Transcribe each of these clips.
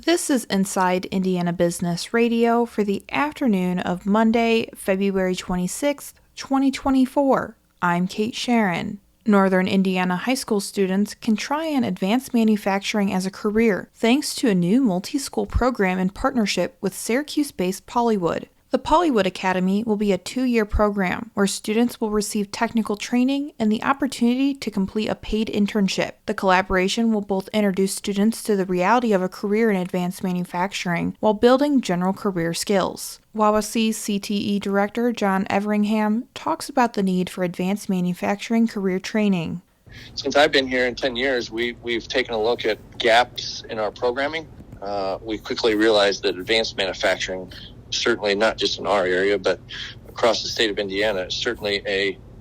This is Inside Indiana Business Radio for the afternoon of Monday, February 26th, 2024. I'm Kate Sharon. Northern Indiana high school students can try and advance manufacturing as a career thanks to a new multi-school program in partnership with Syracuse-based Polywood. The Polywood Academy will be a 2-year program where students will receive technical training and the opportunity to complete a paid internship. The collaboration will both introduce students to the reality of a career in advanced manufacturing while building general career skills. Wawasee CTE Director John Everingham talks about the need for advanced manufacturing career training. Since I've been here in 10 years, we've taken a look at gaps in our programming. We quickly realized that advanced manufacturing, certainly not just in our area, but across the state of Indiana,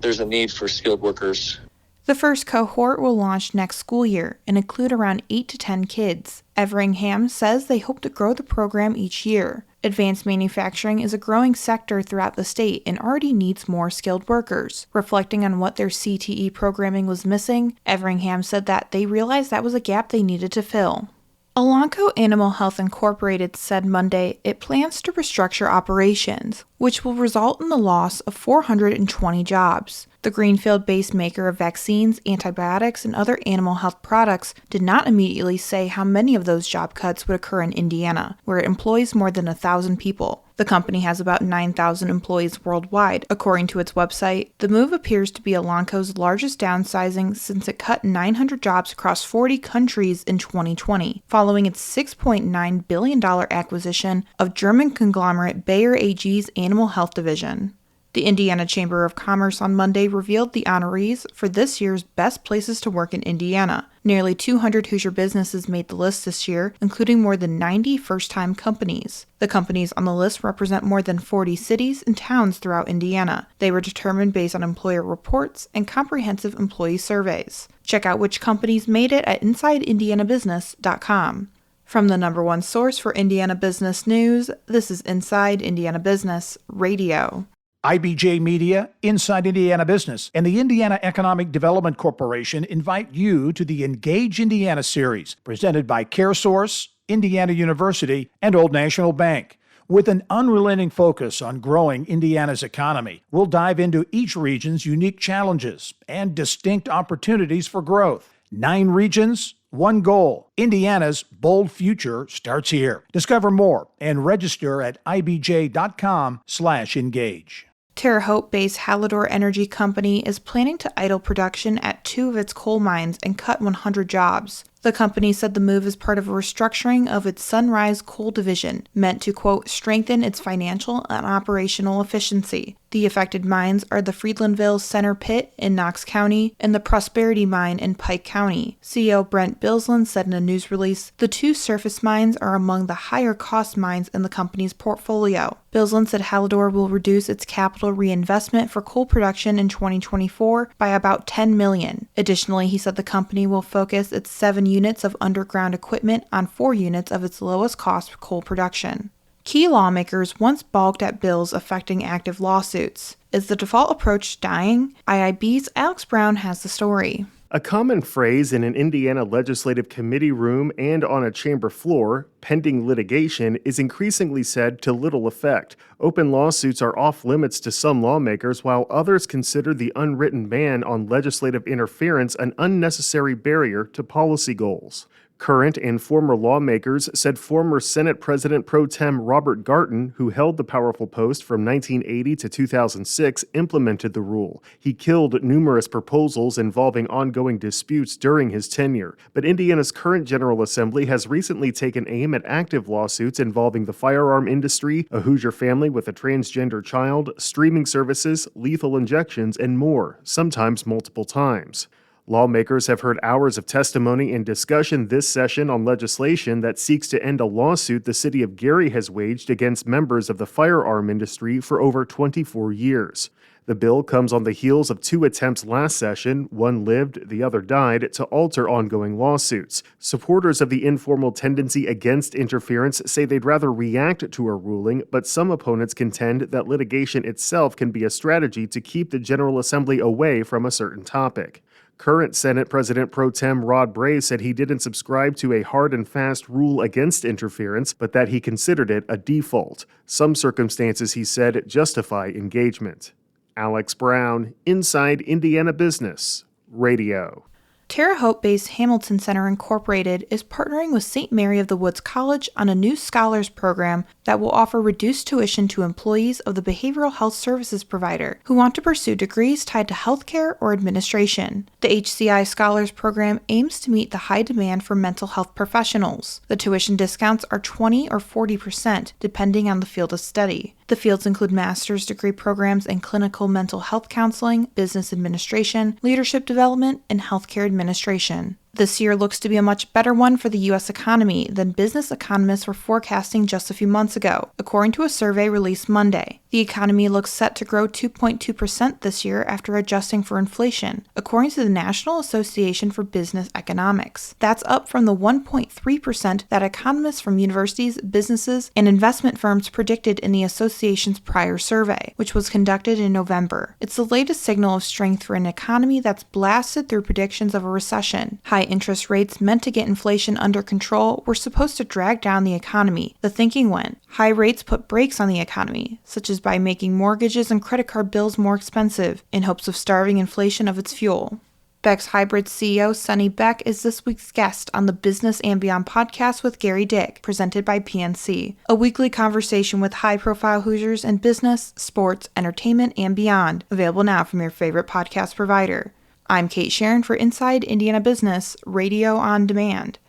there's a need for skilled workers. The first cohort will launch next school year and include around 8 to 10 kids. Everingham says they hope to grow the program each year. Advanced manufacturing is a growing sector throughout the state and already needs more skilled workers. Reflecting on what their CTE programming was missing, Everingham said that they realized that was a gap they needed to fill. Elanco Animal Health Incorporated said Monday it plans to restructure operations, which will result in the loss of 420 jobs. The Greenfield-based maker of vaccines, antibiotics, and other animal health products did not immediately say how many of those job cuts would occur in Indiana, where it employs more than 1,000 people. The company has about 9,000 employees worldwide, according to its website. The move appears to be Elanco's largest downsizing since it cut 900 jobs across 40 countries in 2020, following its $6.9 billion acquisition of German conglomerate Bayer AG's animal health division. The Indiana Chamber of Commerce on Monday revealed the honorees for this year's Best Places to Work in Indiana. Nearly 200 Hoosier businesses made the list this year, including more than 90 first-time companies. The companies on the list represent more than 40 cities and towns throughout Indiana. They were determined based on employer reports and comprehensive employee surveys. Check out which companies made it at InsideIndianaBusiness.com. From the number one source for Indiana business news, this is Inside Indiana Business Radio. IBJ Media, Inside Indiana Business, and the Indiana Economic Development Corporation invite you to the Engage Indiana series, presented by CareSource, Indiana University, and Old National Bank. With an unrelenting focus on growing Indiana's economy, we'll dive into each region's unique challenges and distinct opportunities for growth. 9 regions, 1 goal. Indiana's bold future starts here. Discover more and register at ibj.com/engage. Terre Haute-based Hallador Energy Company is planning to idle production at 2 of its coal mines and cut 100 jobs. The company said the move is part of a restructuring of its Sunrise Coal division, meant to, quote, strengthen its financial and operational efficiency. The affected mines are the Friedlandville Center Pit in Knox County and the Prosperity Mine in Pike County. CEO Brent Bilsland said in a news release, the 2 surface mines are among the higher cost mines in the company's portfolio. Bilsland said Hallador will reduce its capital reinvestment for coal production in 2024 by about $10 million. Additionally, he said the company will focus its 7 units of underground equipment on 4 units of its lowest cost coal production. Key lawmakers once balked at bills affecting active lawsuits. Is the default approach dying? IIB's Alex Brown has the story. A common phrase in an Indiana legislative committee room and on a chamber floor, pending litigation, is increasingly said to little effect. Open lawsuits are off limits to some lawmakers, while others consider the unwritten ban on legislative interference an unnecessary barrier to policy goals. Current and former lawmakers said former Senate President Pro Tem Robert Garton, who held the powerful post from 1980 to 2006, implemented the rule. He killed numerous proposals involving ongoing disputes during his tenure. But Indiana's current General Assembly has recently taken aim at active lawsuits involving the firearm industry, a Hoosier family with a transgender child, streaming services, lethal injections, and more, sometimes multiple times. Lawmakers have heard hours of testimony and discussion this session on legislation that seeks to end a lawsuit the city of Gary has waged against members of the firearm industry for over 24 years. The bill comes on the heels of 2 attempts last session, one lived, the other died, to alter ongoing lawsuits. Supporters of the informal tendency against interference say they'd rather react to a ruling, but some opponents contend that litigation itself can be a strategy to keep the General Assembly away from a certain topic. Current Senate President Pro Tem Rod Bray said he didn't subscribe to a hard and fast rule against interference, but that he considered it a default. Some circumstances, he said, justify engagement. Alex Brown, Inside Indiana Business Radio. Terre Haute-based Hamilton Center Incorporated is partnering with St. Mary of the Woods College on a new scholars program that will offer reduced tuition to employees of the behavioral health services provider who want to pursue degrees tied to healthcare or administration. The HCI Scholars Program aims to meet the high demand for mental health professionals. The tuition discounts are 20 or 40% depending on the field of study. The fields include master's degree programs in clinical mental health counseling, business administration, leadership development, and healthcare administration. This year looks to be a much better one for the U.S. economy than business economists were forecasting just a few months ago, according to a survey released Monday. The economy looks set to grow 2.2% this year after adjusting for inflation, according to the National Association for Business Economics. That's up from the 1.3% that economists from universities, businesses, and investment firms predicted in the association's prior survey, which was conducted in November. It's the latest signal of strength for an economy that's blasted through predictions of a recession. High interest rates meant to get inflation under control were supposed to drag down the economy. The thinking went, high rates put brakes on the economy, such as by making mortgages and credit card bills more expensive, in hopes of starving inflation of its fuel. Beck's Hybrid CEO Sonny Beck is this week's guest on the Business and Beyond podcast with Gary Dick, presented by PNC, a weekly conversation with high-profile Hoosiers in business, sports, entertainment, and beyond, available now from your favorite podcast provider. I'm Kate Sharon for Inside Indiana Business, Radio on Demand.